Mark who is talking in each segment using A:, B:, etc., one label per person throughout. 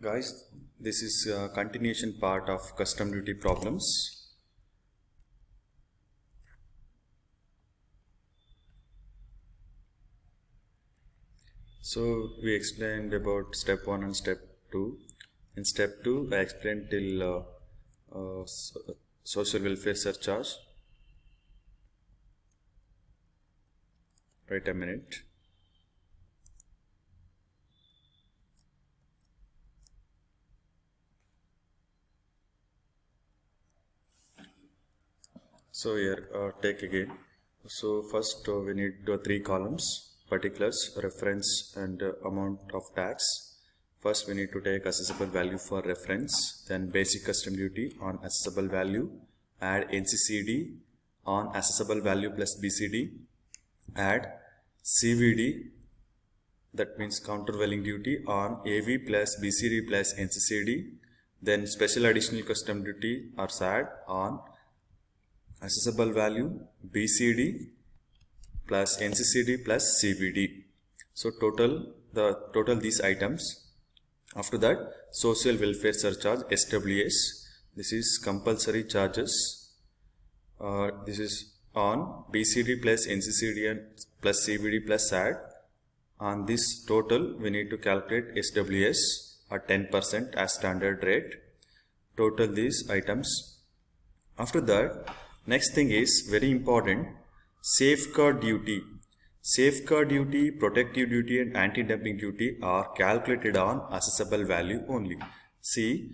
A: Guys, this is a continuation part of custom duty problems. So we explained about step 1 and step 2. In step 2, I explained till social welfare surcharge. Wait a minute. So here, take again. So first we need 3 columns: particulars, reference, and amount of tax. First we need to take assessable value for reference, then basic custom duty on assessable value, add NCCD on assessable value plus BCD, add CVD, that means countervailing duty, on AV plus BCD plus NCCD, then special additional custom duty or SAD on assessable value BCD plus NCCD plus CVD. So total these items. After that, social welfare surcharge SWS. This is compulsory charges. This is on BCD plus NCCD and plus CVD plus SAD. On this total, we need to calculate SWS at 10% as standard rate. Total these items. After that, next thing is very important: safeguard duty. Safeguard duty, protective duty, and anti-dumping duty are calculated on assessable value only. See,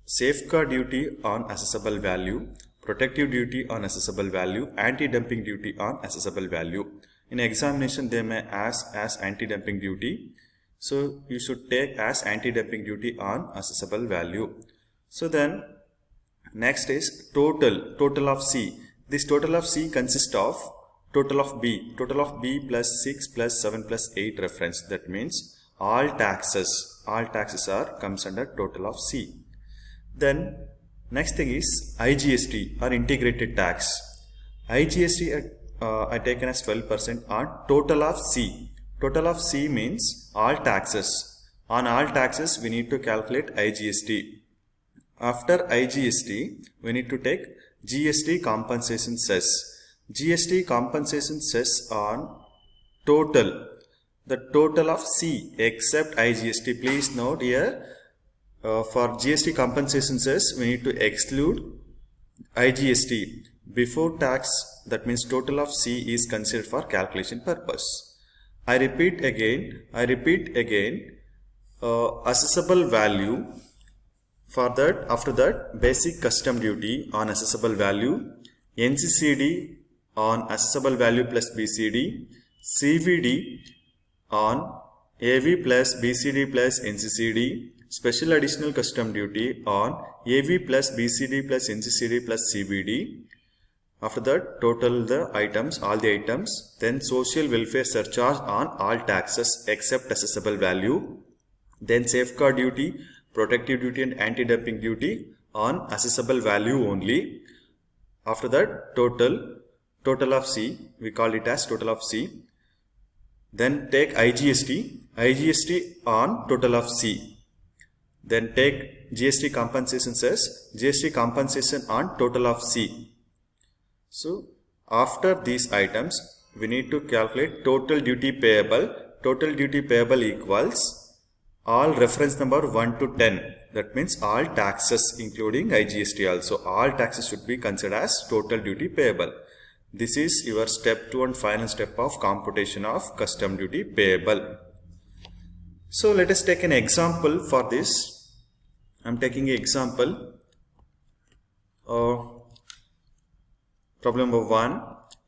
A: safeguard duty on assessable value, protective duty on assessable value, anti-dumping duty on assessable value. In examination, they may ask as anti-dumping duty. So you should take as anti-dumping duty on assessable value. So then, next is total of C. This total of C consists of total of B plus 6 plus 7 plus 8 reference. That means all taxes are comes under total of C. Then next thing is IGST or integrated tax. IGST I taken as 12% on total of C. Total of C means all taxes. On all taxes we need to calculate IGST. After IGST, we need to take GST compensation cess. GST compensation cess on total. The total of C except IGST. Please note here, for GST compensation cess, we need to exclude IGST. Before tax, that means total of C is considered for calculation purpose. I repeat again, assessable value. For that, after that, basic custom duty on assessable value, NCCD on assessable value plus BCD, CVD on AV plus BCD plus NCCD, special additional custom duty on AV plus BCD plus NCCD plus CVD. After that, total the items, all the items, then social welfare surcharge on all taxes except assessable value, then safeguard duty, protective duty and anti-dumping duty on assessable value only. After that, total of C, we call it as total of C. Then take IGST on total of C. Then take GST compensation cess, GST compensation on total of C. So after these items, we need to calculate total duty payable. Total duty payable equals all reference number 1 to 10. That means all taxes including IGST also. All taxes should be considered as total duty payable. This is your step 2 and final step of computation of custom duty payable. So let us take an example for this. I am taking an example. Problem number 1.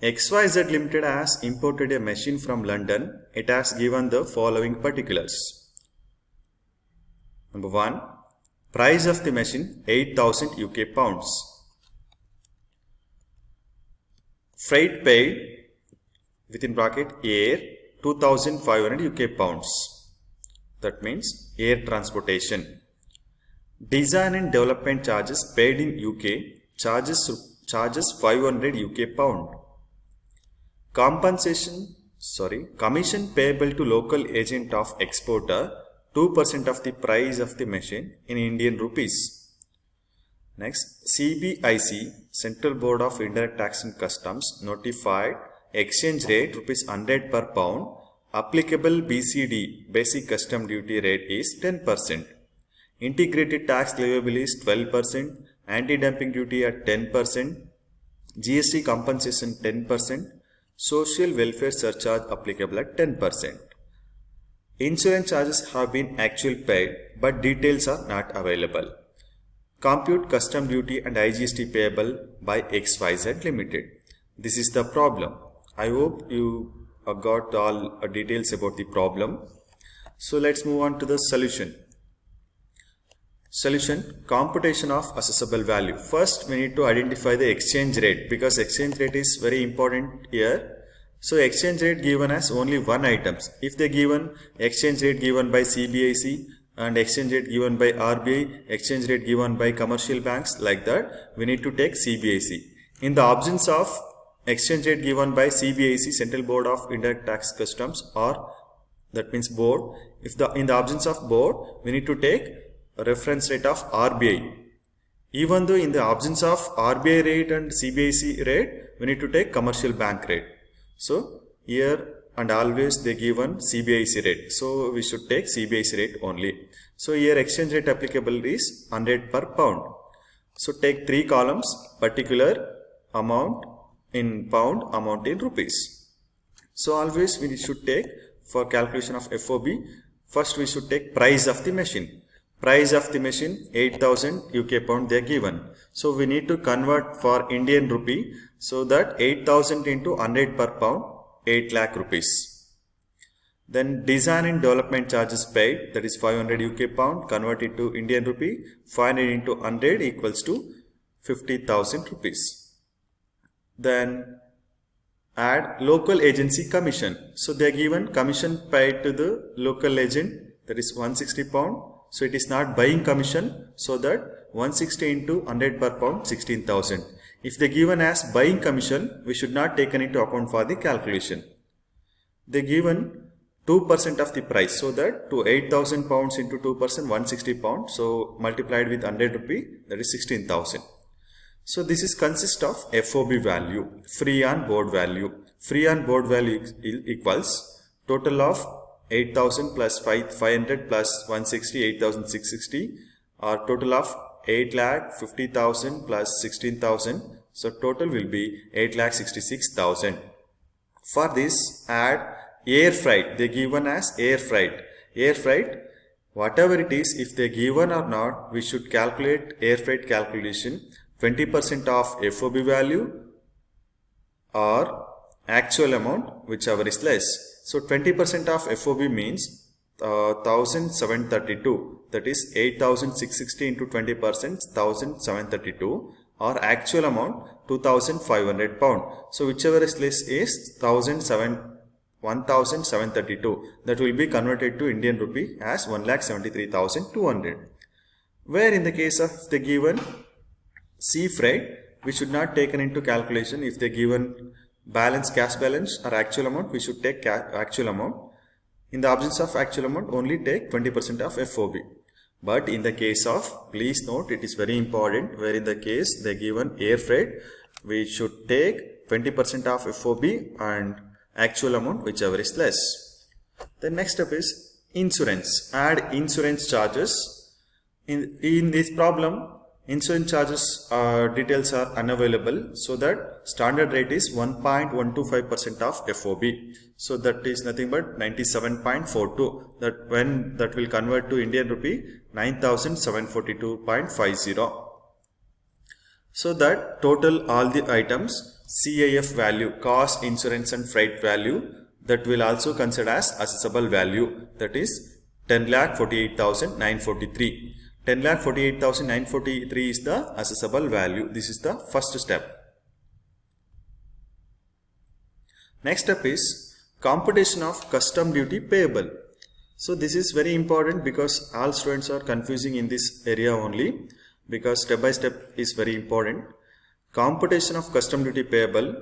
A: XYZ Limited has imported a machine from London. It has given the following particulars. Number 1. Price of the machine 8,000 UK pounds. Freight paid within bracket air 2,500 UK pounds. That means air transportation. Design and development charges paid in UK, charges 500 UK pound. Commission payable to local agent of exporter 2% of the price of the machine in Indian rupees. Next, CBIC, Central Board of Indirect Tax and Customs, notified exchange rate ₹100 per pound. Applicable BCD, Basic Custom Duty rate is 10%. Integrated tax leviable is 12%. Anti-dumping duty at 10%. GST compensation 10%. Social welfare surcharge applicable at 10%. Insurance charges have been actually paid, but details are not available. Compute custom duty and IGST payable by XYZ Limited. This is the problem. I hope you got all details about the problem. So let's move on to the solution. Solution: computation of assessable value. First, we need to identify the exchange rate, because exchange rate is very important here. So exchange rate given as only one items. If they given exchange rate given by CBIC and exchange rate given by RBI, exchange rate given by commercial banks, like that, we need to take CBIC. In the absence of exchange rate given by CBIC, Central Board of Indirect Tax Customs, or that means board, in the absence of board, we need to take a reference rate of RBI. Even though in the absence of RBI rate and CBIC rate, we need to take commercial bank rate. So here and always they given CBIC rate. So we should take CBIC rate only. So here exchange rate applicable is 100 per pound. So take three columns: particular, amount in pound, amount in rupees. So always we should take, for calculation of FOB, first we should take price of the machine. Price of the machine 8000 UK pound they are given. So we need to convert for Indian rupee, so that 8000 into 100 per pound, 8 lakh rupees. Then design and development charges paid, that is 500 UK pound, converted to Indian rupee, 500 into 100 equals to 50,000 rupees. Then add local agency commission. So they are given commission paid to the local agent, that is 160 pound. So it is not buying commission, so that 160 into 100 per pound, 16,000. If they given as buying commission, we should not take into account for the calculation. They given 2% of the price, so that to 8,000 pounds into 2%, 160 pounds. So multiplied with 100 rupee, that is 16,000. So this is consist of FOB value, free on board value. Free on board value equals total of 8,000 plus 500 plus 160, 8,660, or total of 8,50,000 plus 16,000. So total will be 8,66,000. For this, add air freight. They given as air freight. Air freight, whatever it is, if they given or not, we should calculate air freight calculation 20% of FOB value or actual amount, whichever is less. So 20% of FOB means 1,732, that is 8,660 into 20%, 1,732, or actual amount 2,500 pound. So whichever is less is 1,732, that will be converted to Indian rupee as 1,73,200. Where in the case of the given sea freight, we should not take into calculation. If they given balance, cash balance or actual amount, we should take actual amount. In the absence of actual amount, only take 20% of FOB. But in the case of, please note, it is very important, where in the case they given air freight, we should take 20% of FOB and actual amount, whichever is less. The next step is insurance. Add insurance charges. In this problem, insurance charges details are unavailable, so that standard rate is 1.125% of FOB. So that is nothing but 97.42. That will convert to Indian rupee 9,742.50. So that total all the items, CIF value, cost, insurance and freight value, that will also consider as assessable value, that is 10,48,943. 10,48,943 is the assessable value. This is the first step. Next step is computation of custom duty payable. So this is very important, because all students are confusing in this area only, because step by step is very important. Computation of custom duty payable.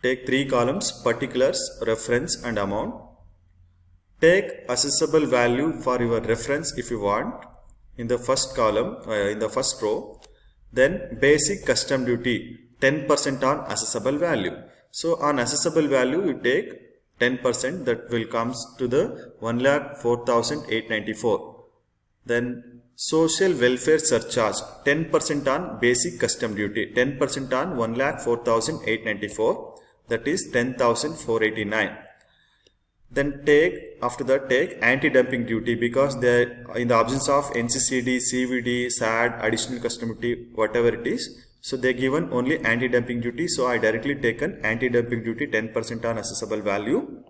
A: Take three columns: particulars, reference and amount. Take accessible value for your reference if you want in the first column, in the first row. Then basic custom duty 10% on accessible value. So on accessible value you take 10%, that will comes to the 1,04,894. Then social welfare surcharge 10% on basic custom duty, 10% on 1,04,894, that is 10,489. Then after that take anti-dumping duty, because they in the absence of NCCD, CVD, SAD, additional custom duty, whatever it is, so they given only anti-dumping duty. So I directly taken anti-dumping duty 10% on accessible value,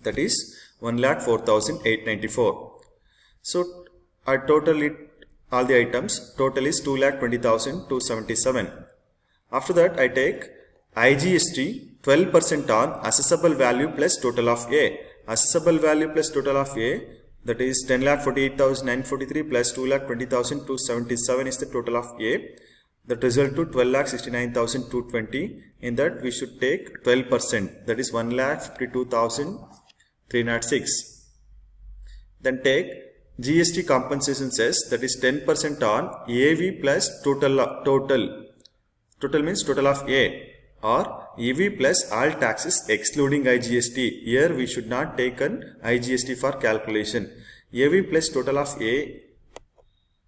A: that is 1,04,894. So I total it all the items, total is 2,20,277. After that I take IGST 12% on accessible value plus total of A. Accessible value plus total of A, that is 10,48,943 plus 2,20,277 is the total of A. That result to 12,69,220. In that we should take 12%, that is 1,52,306. Then take GST compensation cess, that is 10% on AV plus total means total of A, or EV plus all taxes excluding IGST. Here we should not take an IGST for calculation. AV plus total of A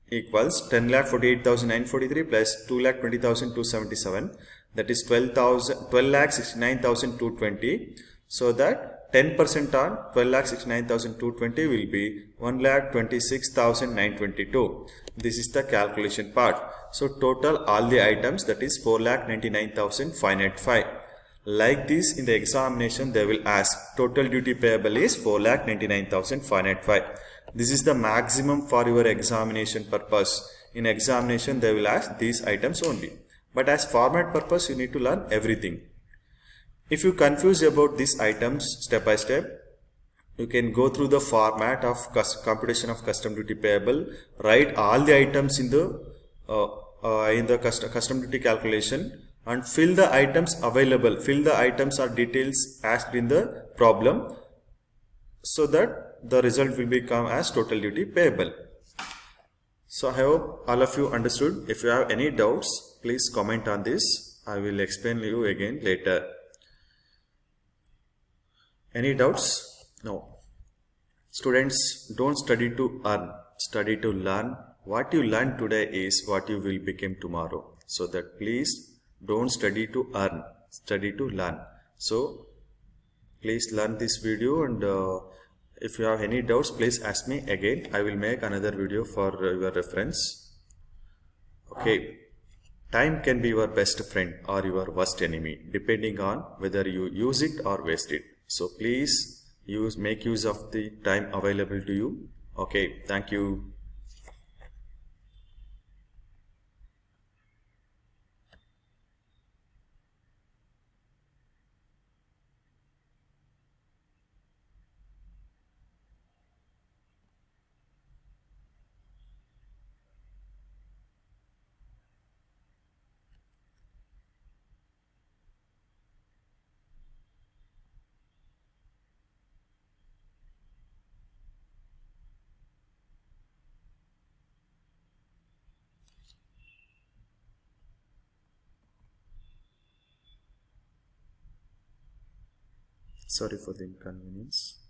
A: equals 10,48,943 plus 2,20,277, that is 12,69,220. So that 10% on 12,69,220 will be 1,26,922. This is the calculation part. So total all the items, that is 4,99,595. Like this in the examination they will ask total duty payable is 4,99,595. This is the maximum for your examination purpose. In examination they will ask these items only. But as format purpose you need to learn everything. If you confuse about these items step by step, you can go through the format of computation of custom duty payable, write all the items in the custom duty calculation, and fill the items available, fill the items or details asked in the problem, so that the result will become as total duty payable. So I hope all of you understood. If you have any doubts, please comment on this. I will explain you again later. Any doubts? No. Students, don't study to earn, study to learn. What you learn today is what you will become tomorrow. So that please don't study to earn, study to learn. So please learn this video, and if you have any doubts, please ask me again. I will make another video for your reference. Okay. Time can be your best friend or your worst enemy, depending on whether you use it or waste it. So please make use of the time available to you. Okay, thank you. Sorry for the inconvenience.